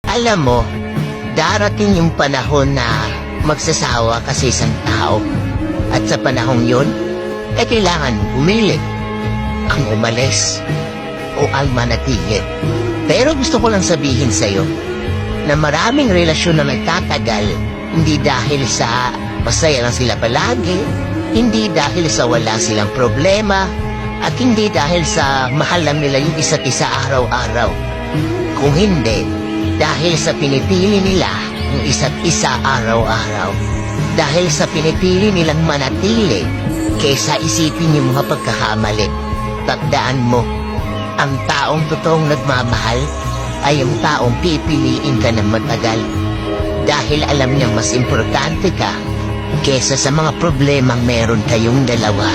Alam mo, darating yung panahon na magsasawa ka sa isang tao. At sa panahong yun, kailangan pumili. Ang umalis o ang manatili. Pero gusto ko lang sabihin sa'yo na maraming relasyon na nagtatagal hindi dahil sa masaya lang sila palagi, hindi dahil sa wala silang problema, at hindi dahil sa mahal lang nila yung isa't isa araw-araw. Kung hindi, dahil sa pinipili nila yung isa't isa araw-araw. Dahil sa pinipili nilang manatili kaysa isipin yung mga pagkakamali. Tandaan mo, ang taong totoong nagmamahal ay yung taong pipiliin ka ng matagal. Dahil alam niyang mas importante ka kesa sa mga problemang meron kayong dalawa.